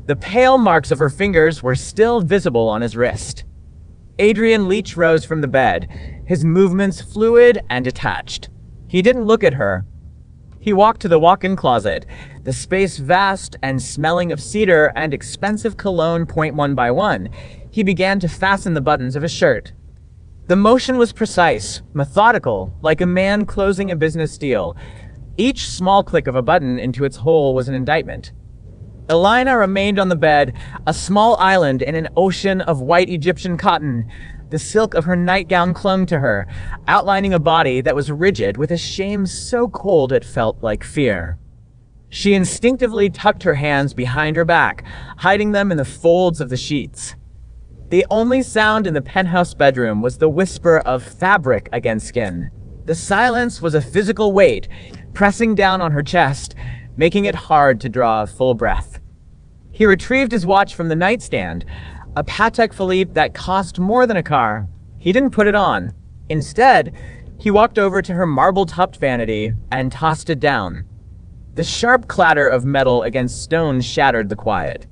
The pale marks of her fingers were still visible on his wrist. Adrian Leach rose from the bed, his movements fluid and detached. He didn't look at her. He walked to the walk-in closet, the space vast and smelling of cedar and expensive cologne point one by one. He began to fasten the buttons of his shirt. The motion was precise, methodical, like a man closing a business deal. Each small click of a button into its hole was an indictment. Elena remained on the bed, a small island in an ocean of white Egyptian cotton. The silk of her nightgown clung to her, outlining a body that was rigid with a shame so cold it felt like fear. She instinctively tucked her hands behind her back, hiding them in the folds of the sheets. The only sound in the penthouse bedroom was the whisper of fabric against skin. The silence was a physical weight, pressing down on her chest, making it hard to draw a full breath. He retrieved his watch from the nightstand, a Patek Philippe that cost more than a car. He didn't put it on. Instead, he walked over to her marble-topped vanity and tossed it down. The sharp clatter of metal against stone shattered the quiet.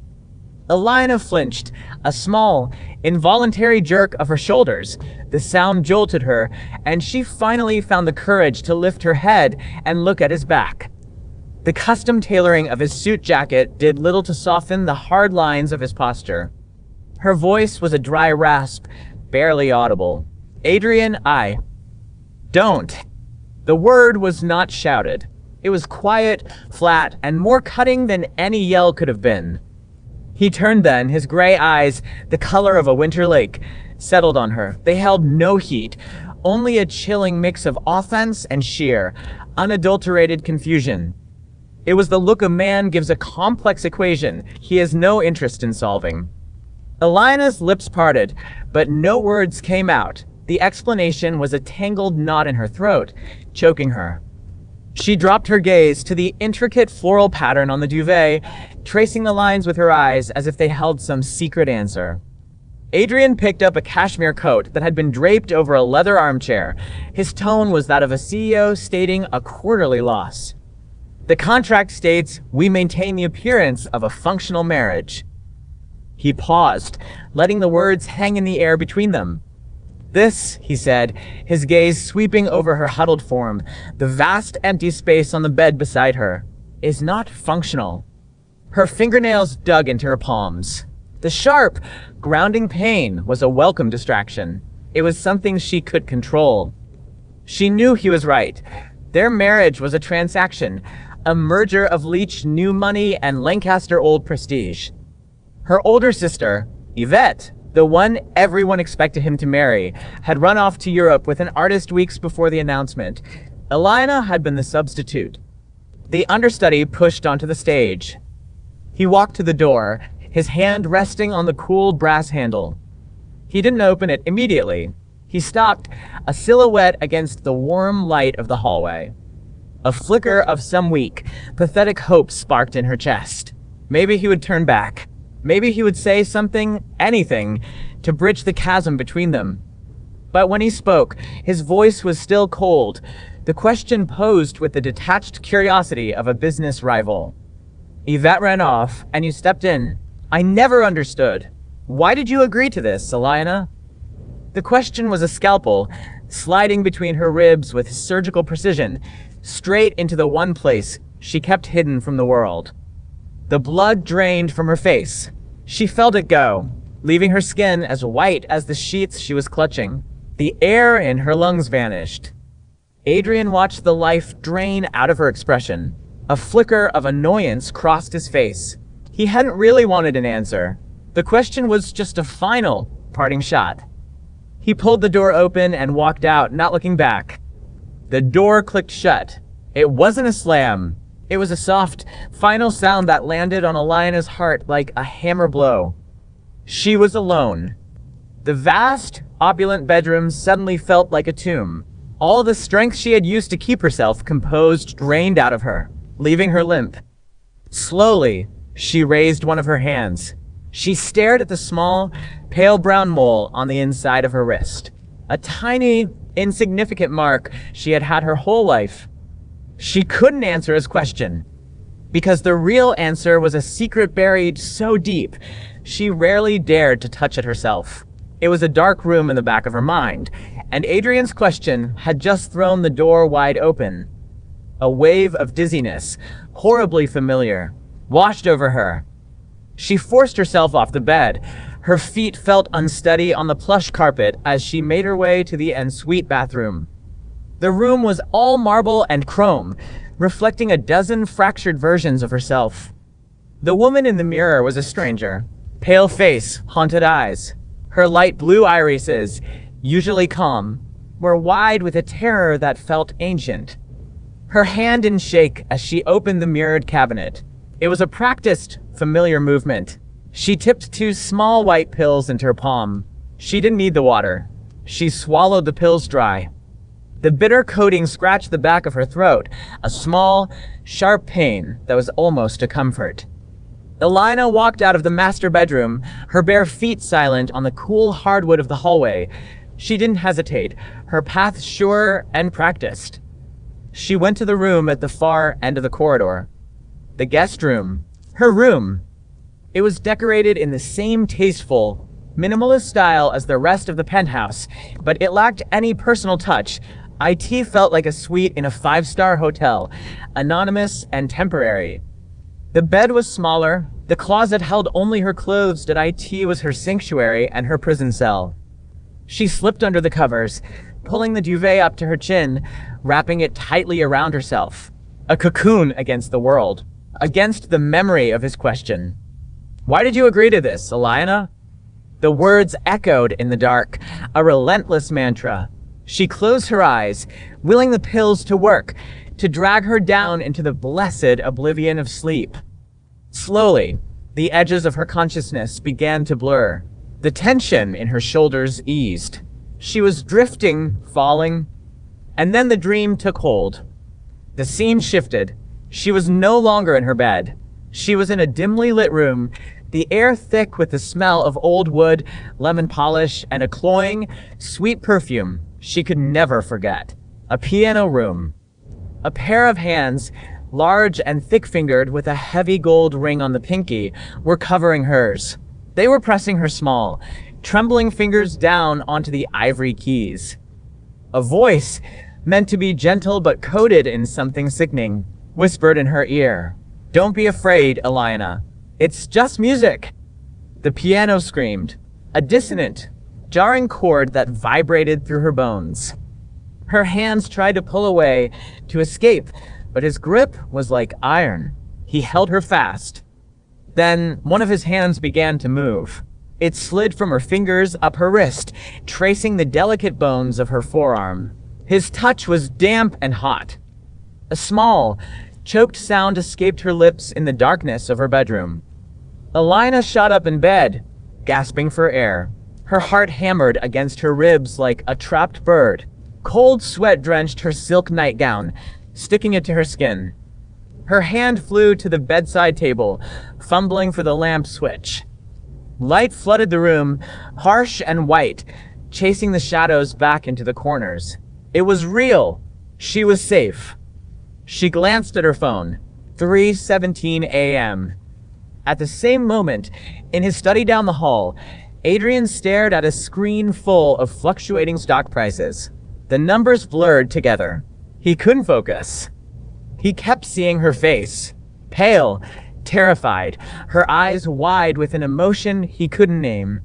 Elena flinched, a small, involuntary jerk of her shoulders. The sound jolted her, and she finally found the courage to lift her head and look at his back. The custom tailoring of his suit jacket did little to soften the hard lines of his posture. Her voice was a dry rasp, barely audible. Adrian, I don't. The word was not shouted. It was quiet, flat, and more cutting than any yell could have been. He turned then, his gray eyes, the color of a winter lake, settled on her. They held no heat, only a chilling mix of offense and sheer, unadulterated confusion. It was the look a man gives a complex equation he has no interest in solving. Elena's lips parted, but no words came out. The explanation was a tangled knot in her throat, choking her. She dropped her gaze to the intricate floral pattern on the duvet, tracing the lines with her eyes as if they held some secret answer. Adrian picked up a cashmere coat that had been draped over a leather armchair. His tone was that of a CEO stating a quarterly loss. The contract states, "We maintain the appearance of a functional marriage." He paused, letting the words hang in the air between them. This, he said, his gaze sweeping over her huddled form, the vast empty space on the bed beside her, is not functional. Her fingernails dug into her palms. The sharp, grounding pain was a welcome distraction. It was something she could control. She knew he was right. Their marriage was a transaction, a merger of Leach new money and Lancaster old prestige. Her older sister, Yvette, the one everyone expected him to marry, had run off to Europe with an artist weeks before the announcement. Elena had been the substitute. The understudy pushed onto the stage. He walked to the door, his hand resting on the cool brass handle. He didn't open it immediately. He stopped, a silhouette against the warm light of the hallway. A flicker of some weak, pathetic hope sparked in her chest. Maybe he would turn back. Maybe he would say something, anything, to bridge the chasm between them. But when he spoke, his voice was still cold, the question posed with the detached curiosity of a business rival. Yvette ran off, and you stepped in. I never understood. Why did you agree to this, Elena? The question was a scalpel, sliding between her ribs with surgical precision, straight into the one place she kept hidden from the world. The blood drained from her face. She felt it go, leaving her skin as white as the sheets she was clutching. The air in her lungs vanished. Adrian watched the life drain out of her expression. A flicker of annoyance crossed his face. He hadn't really wanted an answer. The question was just a final, parting shot. He pulled the door open and walked out, not looking back. The door clicked shut. It wasn't a slam. It was a soft, final sound that landed on Elena's heart like a hammer blow. She was alone. The vast, opulent bedroom suddenly felt like a tomb. All the strength she had used to keep herself composed drained out of her, leaving her limp. Slowly, she raised one of her hands. She stared at the small, pale brown mole on the inside of her wrist. A tiny, insignificant mark she had had her whole life. She couldn't answer his question. Because the real answer was a secret buried so deep, she rarely dared to touch it herself. It was a dark room in the back of her mind, and Adrian's question had just thrown the door wide open. A wave of dizziness, horribly familiar, washed over her. She forced herself off the bed. Her feet felt unsteady on the plush carpet as she made her way to the ensuite bathroom. The room was all marble and chrome, reflecting a dozen fractured versions of herself. The woman in the mirror was a stranger. Pale face, haunted eyes. Her light blue irises, usually calm, were wide with a terror that felt ancient. Her hand didn't shake as she opened the mirrored cabinet. It was a practiced, familiar movement. She tipped 2 small white pills into her palm. She didn't need the water. She swallowed the pills dry. The bitter coating scratched the back of her throat, a small, sharp pain that was almost a comfort. Elena walked out of the master bedroom, her bare feet silent on the cool hardwood of the hallway. She didn't hesitate, her path sure and practiced. She went to the room at the far end of the corridor. The guest room. Her room. It was decorated in the same tasteful, minimalist style as the rest of the penthouse, but it lacked any personal touch. IT felt like a suite in a 5-star hotel, anonymous and temporary. The bed was smaller. The closet held only her clothes, that IT was her sanctuary and her prison cell. She slipped under the covers, pulling the duvet up to her chin, wrapping it tightly around herself. A cocoon against the world, against the memory of his question. "Why did you agree to this, Elena?" The words echoed in the dark, a relentless mantra. She closed her eyes, willing the pills to work, to drag her down into the blessed oblivion of sleep. Slowly, the edges of her consciousness began to blur. The tension in her shoulders eased. She was drifting, falling, and then the dream took hold. The scene shifted. She was no longer in her bed. She was in a dimly lit room, the air thick with the smell of old wood, lemon polish, and a cloying, sweet perfume she could never forget. A piano room. A pair of hands, large and thick-fingered with a heavy gold ring on the pinky, were covering hers. They were pressing her small, trembling fingers down onto the ivory keys. A voice, meant to be gentle but coded in something sickening, whispered in her ear, "Don't be afraid, Elena. It's just music." The piano screamed, a dissonant, jarring chord that vibrated through her bones. Her hands tried to pull away, to escape, but his grip was like iron. He held her fast. Then one of his hands began to move. It slid from her fingers up her wrist, tracing the delicate bones of her forearm. His touch was damp and hot. A small, choked sound escaped her lips in the darkness of her bedroom. Elena shot up in bed, gasping for air. Her heart hammered against her ribs like a trapped bird. Cold sweat drenched her silk nightgown, sticking it to her skin. Her hand flew to the bedside table, fumbling for the lamp switch. Light flooded the room, harsh and white, chasing the shadows back into the corners. It was real. She was safe. She glanced at her phone. 3:17 a.m. At the same moment, in his study down the hall, Adrian stared at a screen full of fluctuating stock prices. The numbers blurred together. He couldn't focus. He kept seeing her face, pale, terrified, her eyes wide with an emotion he couldn't name.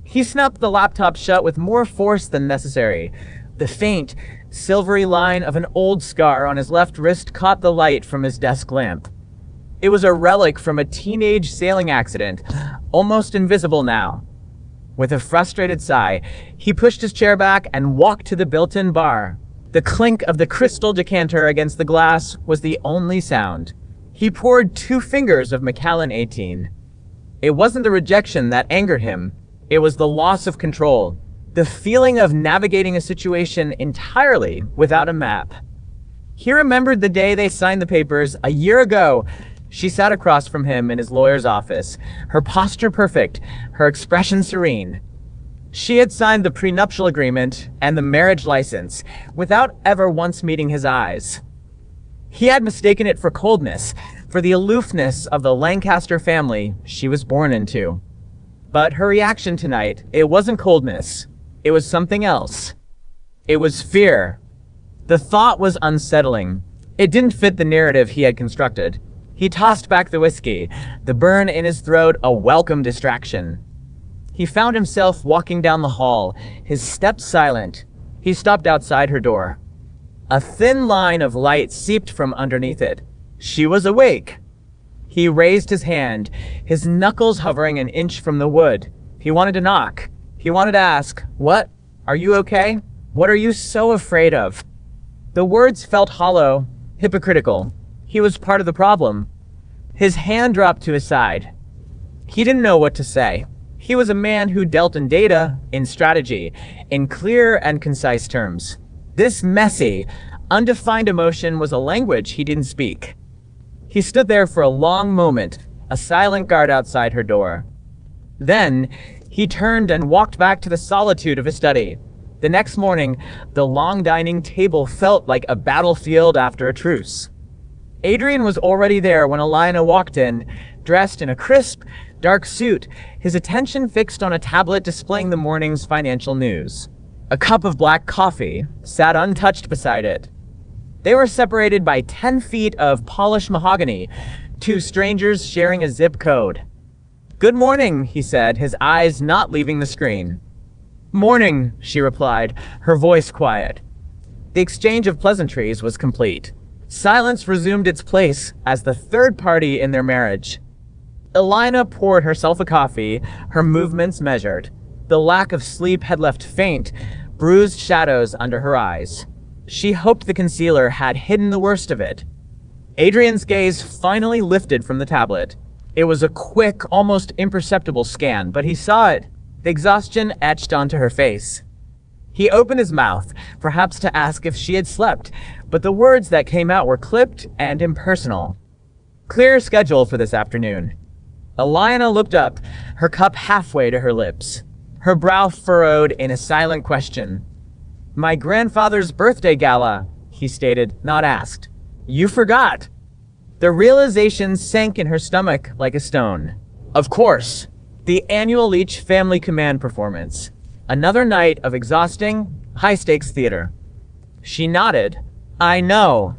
He snapped the laptop shut with more force than necessary. The faint, silvery line of an old scar on his left wrist caught the light from his desk lamp. It was a relic from a teenage sailing accident, almost invisible now. With a frustrated sigh, he pushed his chair back and walked to the built-in bar. The clink of the crystal decanter against the glass was the only sound. He poured 2 fingers of Macallan 18. It wasn't the rejection that angered him. It was the loss of control. The feeling of navigating a situation entirely without a map. He remembered the day they signed the papers a year ago. She sat across from him in his lawyer's office, her posture perfect, her expression serene. She had signed the prenuptial agreement and the marriage license without ever once meeting his eyes. He had mistaken it for coldness, for the aloofness of the Lancaster family she was born into. But her reaction tonight, it wasn't coldness. It was something else. It was fear. The thought was unsettling. It didn't fit the narrative he had constructed. He tossed back the whiskey, the burn in his throat a welcome distraction. He found himself walking down the hall, his steps silent. He stopped outside her door. A thin line of light seeped from underneath it. She was awake. He raised his hand, his knuckles hovering an inch from the wood. He wanted to knock. He wanted to ask, "What? Are you okay? What are you so afraid of?" The words felt hollow, hypocritical. He was part of the problem. His hand dropped to his side. He didn't know what to say. He was a man who dealt in data, in strategy, in clear and concise terms. This messy, undefined emotion was a language he didn't speak. He stood there for a long moment, a silent guard outside her door. Then, he turned and walked back to the solitude of his study. The next morning, the long dining table felt like a battlefield after a truce. Adrian was already there when Alina walked in, dressed in a crisp, dark suit, his attention fixed on a tablet displaying the morning's financial news. A cup of black coffee sat untouched beside it. They were separated by 10 feet of polished mahogany, two strangers sharing a zip code. "Good morning," he said, his eyes not leaving the screen. "Morning," she replied, her voice quiet. The exchange of pleasantries was complete. Silence resumed its place as the third party in their marriage. Alina poured herself a coffee, her movements measured. The lack of sleep had left faint, bruised shadows under her eyes. She hoped the concealer had hidden the worst of it. Adrian's gaze finally lifted from the tablet. It was a quick, almost imperceptible scan, but he saw it, the exhaustion etched onto her face. He opened his mouth, perhaps to ask if she had slept, but the words that came out were clipped and impersonal. "Clear schedule for this afternoon." Alina looked up, her cup halfway to her lips. Her brow furrowed in a silent question. "My grandfather's birthday gala," he stated, not asked. "You forgot." The realization sank in her stomach like a stone. Of course, the annual Leach Family Command performance. Another night of exhausting, high-stakes theater. She nodded. "I know."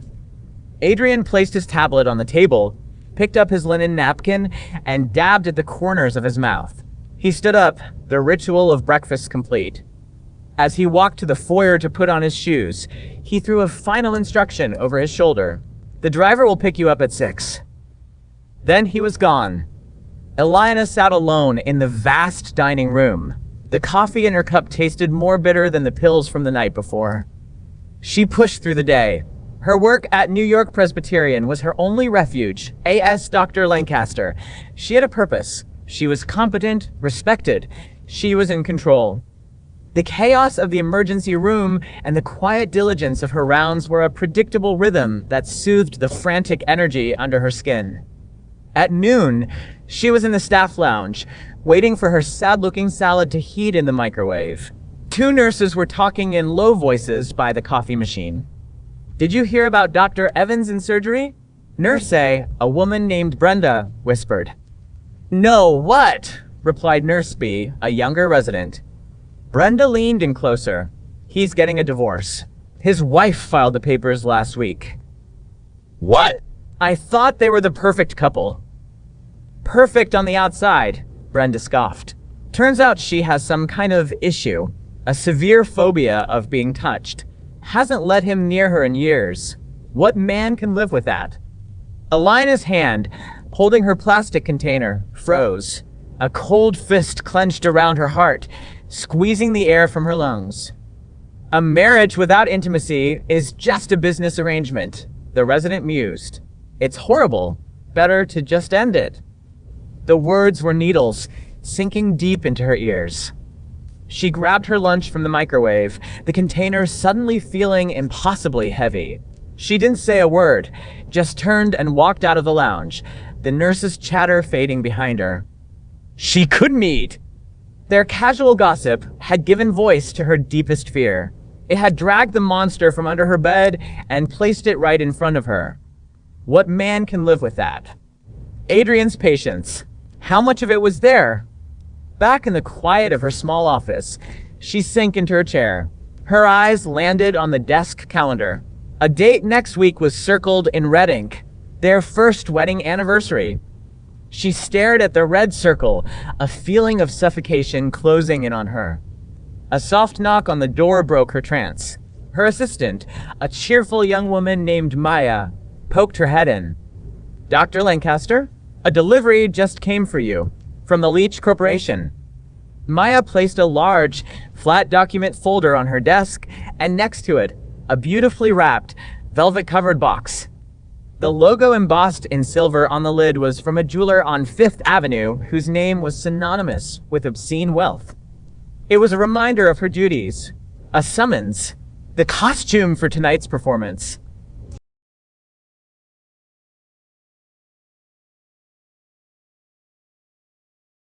Adrian placed his tablet on the table, picked up his linen napkin, and dabbed at the corners of his mouth. He stood up, the ritual of breakfast complete. As he walked to the foyer to put on his shoes, he threw a final instruction over his shoulder. "The driver will pick you up at 6. Then he was gone. Alina sat alone in the vast dining room. The coffee in her cup tasted more bitter than the pills from the night before. She pushed through the day. Her work at New York Presbyterian was her only refuge, A.S. Dr. Lancaster. She had a purpose. She was competent, respected. She was in control. The chaos of the emergency room and the quiet diligence of her rounds were a predictable rhythm that soothed the frantic energy under her skin. At noon, she was in the staff lounge, waiting for her sad-looking salad to heat in the microwave. 2 nurses were talking in low voices by the coffee machine. "Did you hear about Dr. Evans in surgery?" Nurse A, a woman named Brenda, whispered. "No, what?" replied Nurse B, a younger resident. Brenda leaned in closer. "He's getting a divorce. His wife filed the papers last week." "What?" "I thought they were the perfect couple." "Perfect on the outside," Brenda scoffed. "Turns out she has some kind of issue, a severe phobia of being touched. Hasn't let him near her in years. What man can live with that?" Alina's hand, holding her plastic container, froze. A cold fist clenched around her heart, squeezing the air from her lungs. "A marriage without intimacy is just a business arrangement," the resident mused. "It's horrible. Better to just end it." The words were needles, sinking deep into her ears. She grabbed her lunch from the microwave, the container suddenly feeling impossibly heavy. She didn't say a word, just turned and walked out of the lounge, the nurse's chatter fading behind her. She couldn't eat! Their casual gossip had given voice to her deepest fear. It had dragged the monster from under her bed and placed it right in front of her. What man can live with that? Adrian's patience. How much of it was there? Back in the quiet of her small office, she sank into her chair. Her eyes landed on the desk calendar. A date next week was circled in red ink. Their first wedding anniversary. She stared at the red circle, a feeling of suffocation closing in on her. A soft knock on the door broke her trance. Her assistant, a cheerful young woman named Maya, poked her head in. "Dr. Lancaster, a delivery just came for you, from the Leach Corporation." Maya placed a large, flat document folder on her desk, and next to it, a beautifully wrapped, velvet-covered box. The logo embossed in silver on the lid was from a jeweler on Fifth Avenue whose name was synonymous with obscene wealth. It was a reminder of her duties, a summons, the costume for tonight's performance.